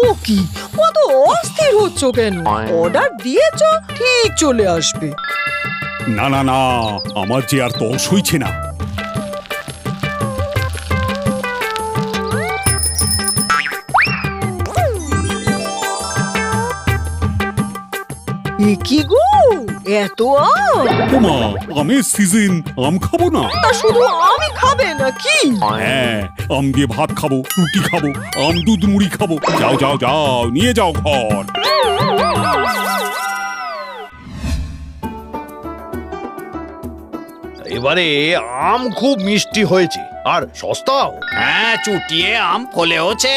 ও কি অত অস্থির হচ্ছ কেন? অর্ডার দিয়েছ, ঠিক চলে আসবে। না না না, আমার যে আর তর সইছে না। এ কি গো, এত আম? ওমা, আমের সিজন, আম খাবো না? তা শুধু আমি খাবে নাকি? হ্যাঁ, আম দিয়ে ভাত খাবো, রুটি খাবো, আম দুধ মুড়ি খাবো। যাও যাও যাও, নিয়ে যাও ঘর। এবারে আম খুব মিষ্টি হয়েছে আর সস্তাও। হ্যাঁ, চুটিয়ে আম ফলেওছে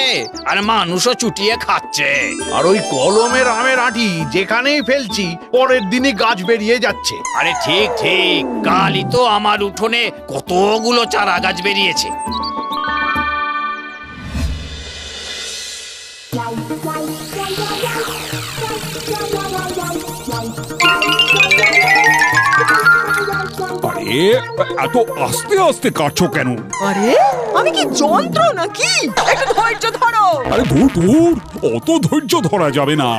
আর মানুষও চুটিয়ে খাচ্ছে। আর ওই কলমের আমের আঁটি যেখানেই ফেলছি পরের দিনই গাছ বেরিয়ে যাচ্ছে। আরে ঠিক ঠিক, কালই তো আমার উঠোনে কতগুলো চারা গাছ বেরিয়েছে। আরে এত আস্তে আস্তে কাটছো কেন? আরে আমি কি যন্ত্র নাকি? একটু ধৈর্য ধরো। আরে ধুর ধুর, অত ধৈর্য ধরা যাবে না।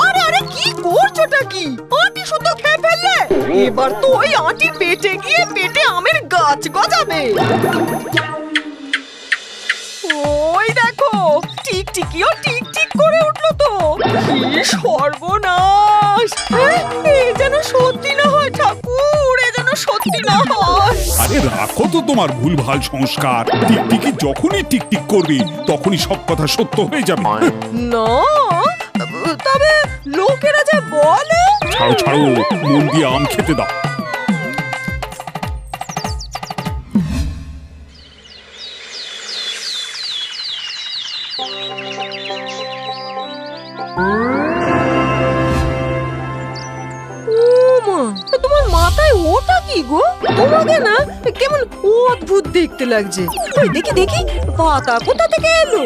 আরে আরে কি করছোটা কি? আঁটি শুদ্ধ খেয়ে ফেললে। এবার তো ওই আঁটি পেটে গিয়ে পেটে আমের গাছ গজাবে। ওই দেখো, টিকটিকিও টিকটিক করে উঠলো তো। কি সর্বনাশ! এ যেন সত্যি না হয় ঠাকুর, এ যেন সত্যি না হয়। আরে রাখো তো তোমার ভুলভাল সংস্কার। টিকটিকি যখনই টিকটিক করবে তখনই সব কথা সত্য হয়ে যাবে। না, তবে লোকেরা যে বলে। ছাড়ো ছাড়ো, মন দিয়ে আম খেতে দাও। তোমার মাথায় ওটা কি গো? তোমাকে না কেমন অদ্ভুত দেখতে লাগছে। ওই দেখি দেখি, পাতা কোথা থেকে এলো?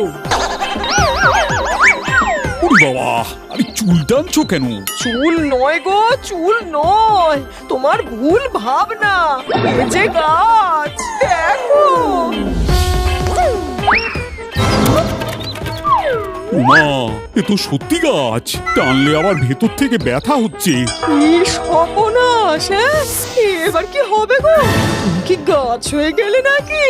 ওরে বাবা, আরে চুল টানছো কেন? চুল নয় গো, চুল নয়, তোমার ভুল ভাবনা। এ যে গাছ, দেখো। মা, এ তো সত্যি গাছ। টানলে আবার ভেতর থেকে ব্যথা হচ্ছে। কি সর্বনাশ! এবার কি হবে গো? তুমি কি গাছ হয়ে গেলে নাকি?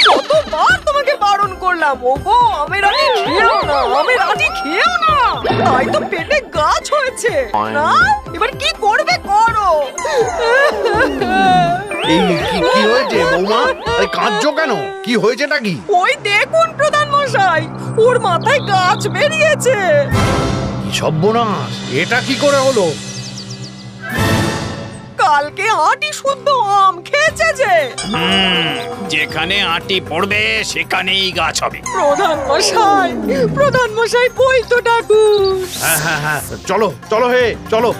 কতবার তোমাকে বারণ করলাম, ও গো আমের আঁটি খেও না, আমের আঁটি খেও না। তাই তো পেটে গাছ হয়েছে না? এবার কি করবে করো। এই কি হয়েছে বৌমা? আরে কাঁদছো কেন? কি হয়েছে নাকি? ওই দেখুন প্রধান মশাই, ওর মাথায় গাছ বেরিয়েছে। কি সর্বনাশ! এটা কি করে হলো? কালকে আঁটি শুদ্ধ আম খেয়েছে যে। যেখানে আঁটি পড়বে সেখানেই গাছ হবে। প্রধান মশাই কই তো ঠাকুর? হ্যাঁ হ্যাঁ হ্যাঁ, চলো চলো হে চলো।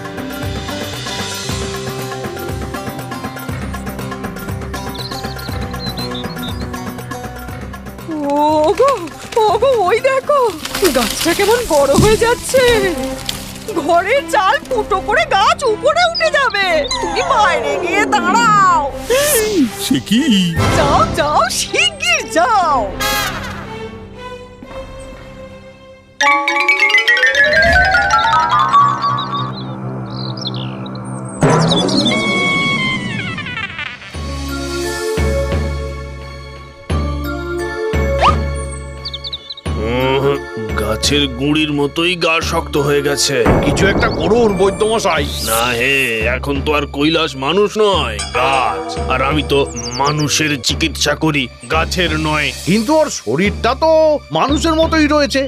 ওগো ওগো, ওই দেখো, গাছটা কেমন বড় হয়ে যাচ্ছে। ঘরের চাল ফুটো করে গাছ উপরে উঠে যাবে। তুমি বাইরে গিয়ে দাঁড়াও। সে কি? যাও যাও, শিগগির যাও। গাছের গুঁড়ির মতোই গা শক্ত হয়ে গেছে। কিছু একটা করুন বৈদ্যমশাই। না হে, এখন তো আর কৈলাস মানুষ নয়, গাছ। আর আমি তো মানুষের চিকিৎসা করি, গাছের নয়। কিন্তু ওর শরীরটা তো মানুষের মতোই রয়েছে।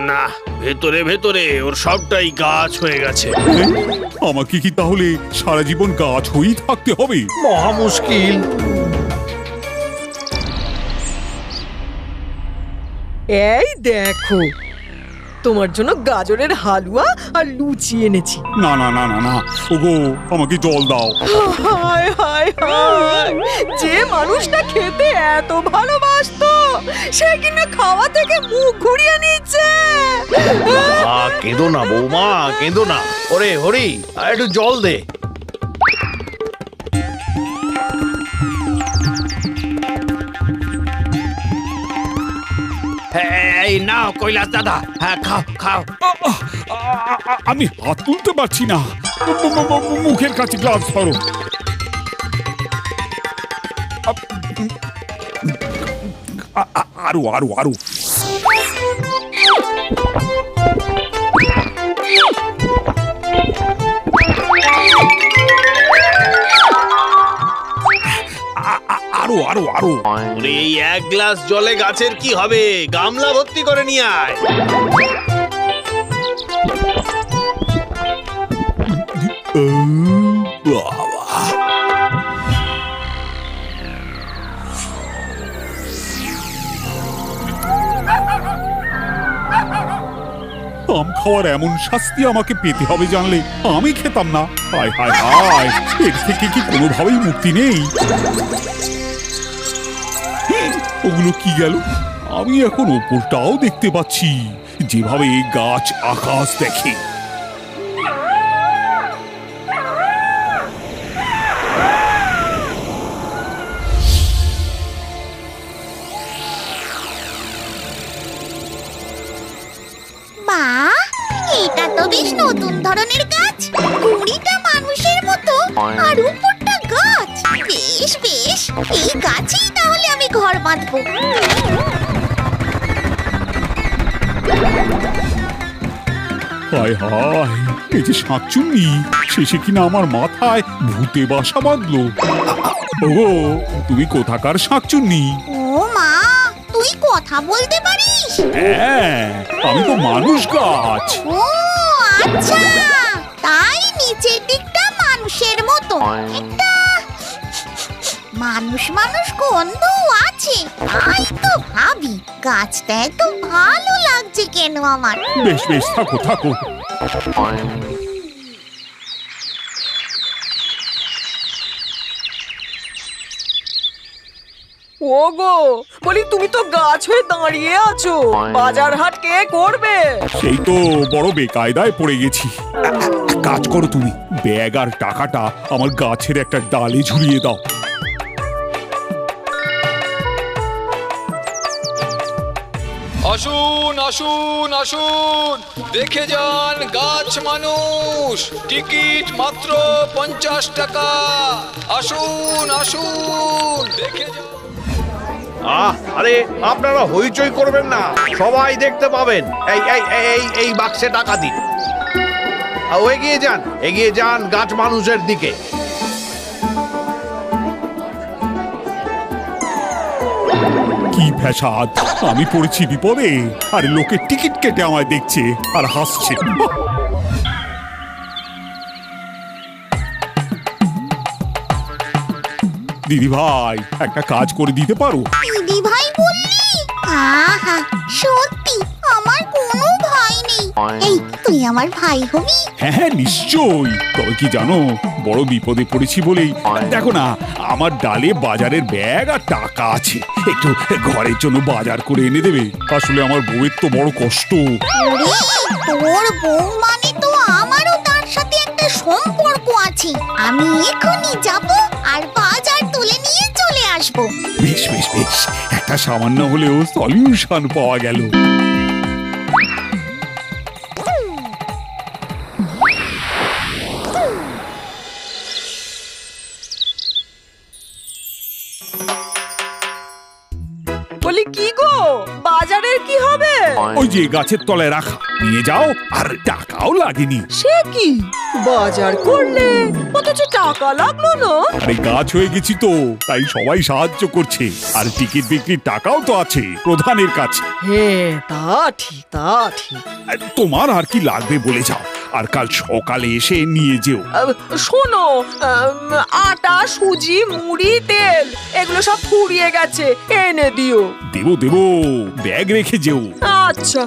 না, ভেতরে ভেতরে ওর সবটাই গাছ হয়ে গেছে। আমাকে কি তাহলে সারা জীবন গাছ হয়েই থাকতে হবে? মহা মুশকিল। এই দেখো, তোমার জন্য গাজরের হালুয়া আর লুচি এনেছি। না না না না না, ওগো আমাকে জল দাও। হায় হায় হায়, যে মানুষটা খেতে এত ভালোবাসতো সে কিনা খাওয়া থেকে মুখ ঘুরিয়ে নিচ্ছে। কেঁদো না বৌমা, কেঁদো না। ওরে হরি, আর একটু জল দে। এই নাও কৈলাস দাদা, হ্যাঁ খাও খাও। আমি হাত তুলতে পারছি না। মুখের কাছে গ্লাভস ধরো। আরো আরো আরো। আরো আরো আরো। ওরে এই এক গ্লাস জলে গাছের কি হবে, গামলা ভর্তি করে নিয়ে আয়। বাবা, আম খাওয়ার এমন শাস্তি আমাকে পেতে হবে জানলে আমি খেতাম না। হায় হায় হায়, এর থেকে কি কোনোভাবেই মুক্তি নেই? ওগুলো কি গেল? আমি এখন ওপরটাও দেখতে পাচ্ছি, যেভাবে গাছ আকাশ দেখে। বাহ, এটা তো বেশ নতুন ধরনের গাছ। কুড়িটা মানুষের মতো আর উপরটা গাছ। বেশ বেশ, এই গাছেই তাহলে আমি ঘর বাঁধবো। হায় হায়, এই যে শাঁকচুন্নি, শেষে কিনা আমার মাথায় ভূতে বাসা বাঁধলো। ও, তুমি কোথাকার শাঁকচুন্নি? ও মা, তুই কথা বলতে পারিস? হ্যাঁ, আমি তো মানুষ গাছ। ও আচ্ছা, তাই নিচের দিকটা মানুষের মতো, একটা মানুষ মানুষ গন্ধ আছে। তাই তো ভাবি গাছটা এত ভালো লাগছে কেন আমার। বেশ বেশ, থাকো থাকো। ওগো, বলি তুমি তো গাছ হয়ে দাঁড়িয়ে আছো, বাজার হাট কে করবে? সেই তো বড় বেকায়দায় পড়ে গেছি। এক কাজ করো তুমি, ব্যাগ আর টাকাটা আমার গাছের একটা ডালে ঝুলিয়ে দাও। আসুন আসুন আসুন, দেখে যান গাছ মানুষ, টিকিট মাত্র 50 টাকা। আসুন আসুন, দেখে যান। আরে আপনারা হইচই করবেন না, সবাই দেখতে পাবেন। এই এই এই এই বাক্সে টাকা দিন। এগিয়ে যান গাছ মানুষের দিকে। কি ফ্যাসাদ, আমি পড়েছি বিপদে, আর লোকে টিকিট কেটে আমায় দেখছে আর হাসছে। দিদি ভাই, একটা কাজ করে দিতে পারো? দিদি ভাই বললি? আহা, সত্যি আমার কোনো ভাই নেই। এই তুই আমার ভাই হবি? হ্যাঁ হ্যাঁ, নিশ্চয়ই। তবে কি জানো, বড় বিপদে পড়েছি বলেই দেখো না, আমার ডালে বাজারের ব্যাগ আর টাকা আছে। একটু ঘরের জন্য বাজার করে এনে দেবে? আসলে আমার বউয়ের তো বড় কষ্ট। ওরে, তোর বউ মানে তো আমারও তার সাথে একটা সম্পর্ক আছে। আমি এখনই যাব আর বাজার তুলে নিয়ে চলে আসব। বেশ বেশ বেশ, একটা সামান্য হলেও সলিউশন পাওয়া গেল। বলি কি গো, বাজারের কি হবে? ওই যে গাছের তলায় রাখা, নিয়ে যাও, আর টাকাও লাগেনি। সে কি, বাজার করলে অথচ টাকা লাগলো না? আরে গাছ হয়ে গেছি তো, তাই সবাই সাহায্য করছে। আর টিকিট বিক্রির টাকাও তো আছে প্রধানের কাছে। হ্যাঁ, তা ঠিক তা ঠিক। আর তোমার আর কি লাগবে বলে যাও, আর কাল সকালে এসে নিয়ে যেও। শোনো, আটা, সুজি, মুড়ি, তেল এগুলো সব ফুরিয়ে গেছে, এনে দিও। দেবো দেবো, ব্যাগ রেখে যেও। আচ্ছা।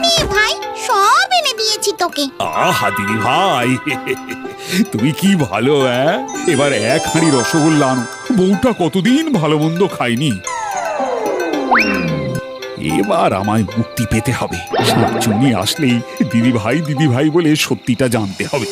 নে ভাই, সব এনে দিয়েছি তোকে। আহা দিদি ভাই, তুমি কি ভালো। এবার এক হাঁড়ি রসগোল্লা আনো, বউটা কতদিন ভালো মন্দ খায়নি। এবার আমায় মুক্তি পেতে হবে। শাকচুন্নি আসলেই দিদি ভাই বলে সত্যিটা জানতে হবে।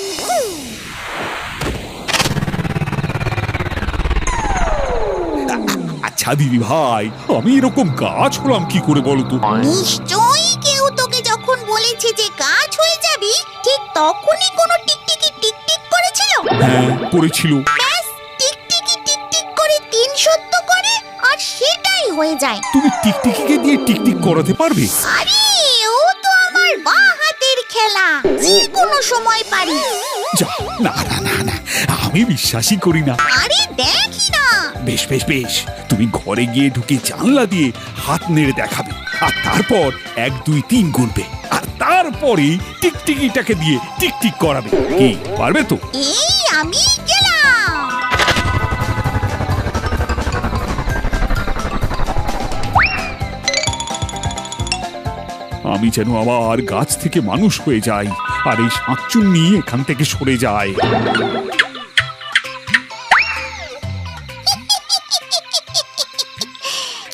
আচ্ছা দিদি ভাই, আমি এরকম গাছ হলাম কি করে বলো তো? নিশ্চয়ই কেউ তোকে যখন বলেছে যে গাছ হয়ে যাবি, ঠিক তখনই কোনো টিকটিকি টিকটিক করেছিল। হ্যাঁ, করেছিল। ব্যাস, টিকটিকি টিকটিক করে 3 সত্য করে, আর সেটাই হয়ে যায়। তুমি টিকটিকিকে দিয়ে টিকটিক করাতে পারবে? আরে ও তো আমার বাঁ হাতের খেলা, যে কোনো সময় পারি। যা, না না না না, আমি বিশ্বাসই করি না। আরে দেখি না। বেশ বেশ বেশ, তুমি ঘরে গিয়ে ঢুকে জানলা দিয়ে হাত নেড়ে দেখাবে, আর তারপর 1 2 3 গুনবে, আর তারপরে টিকটিকিটাকে দিয়ে টিকটিক করাবে। কি পারবে তো? এই আমি গেলাম। আমি যেন আবার গাছ থেকে মানুষ হয়ে যাই, আর এই শাকচুন্নি এখান থেকে সরে যায়।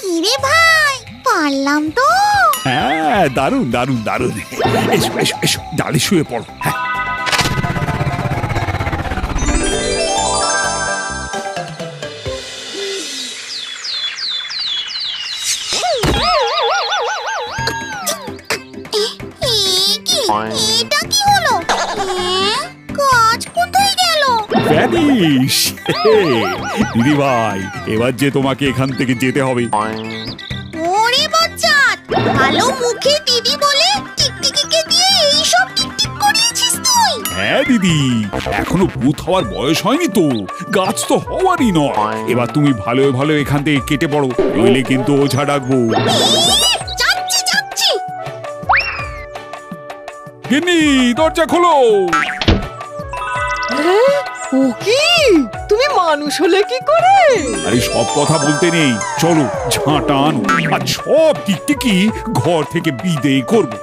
কিরে ভাই, পারলাম তো। হ্যাঁ, দারুণ দারুণ দারুণ। এসো এসো এসো, ডালে শুয়ে পড়ো। হ্যাঁ, এটা কি হলো? গাছ কোথায় গেল? ভ্যানিশ। দিদি ভাই, এবার যে তোমাকে এখান থেকে যেতে হবে। ওরে বাচ্চাত, ভালো মুখে দিদি বলে টিকটিকিকে দিয়ে এইসব টিকটিক করিয়েছিস তুই? হ্যাঁ দিদি, এখনো ভূত হওয়ার বয়স হয়নি তো, গাছ তো হওয়ারই নয়। এবার তুমি ভালো ভালো এখান থেকে কেটে পড়ো, নইলে কিন্তু ওঝা ডাকবো। যাচ্ছি যাচ্ছি। গিন্নি, দরজা খোলো। ও কি, তুমি মানুষ হলে কি করে? আরে সব কথা বলতে নেই, চলো ঝাঁটা আনো, আর সব টিকটিকি ঘর থেকে বিদেয় করবো।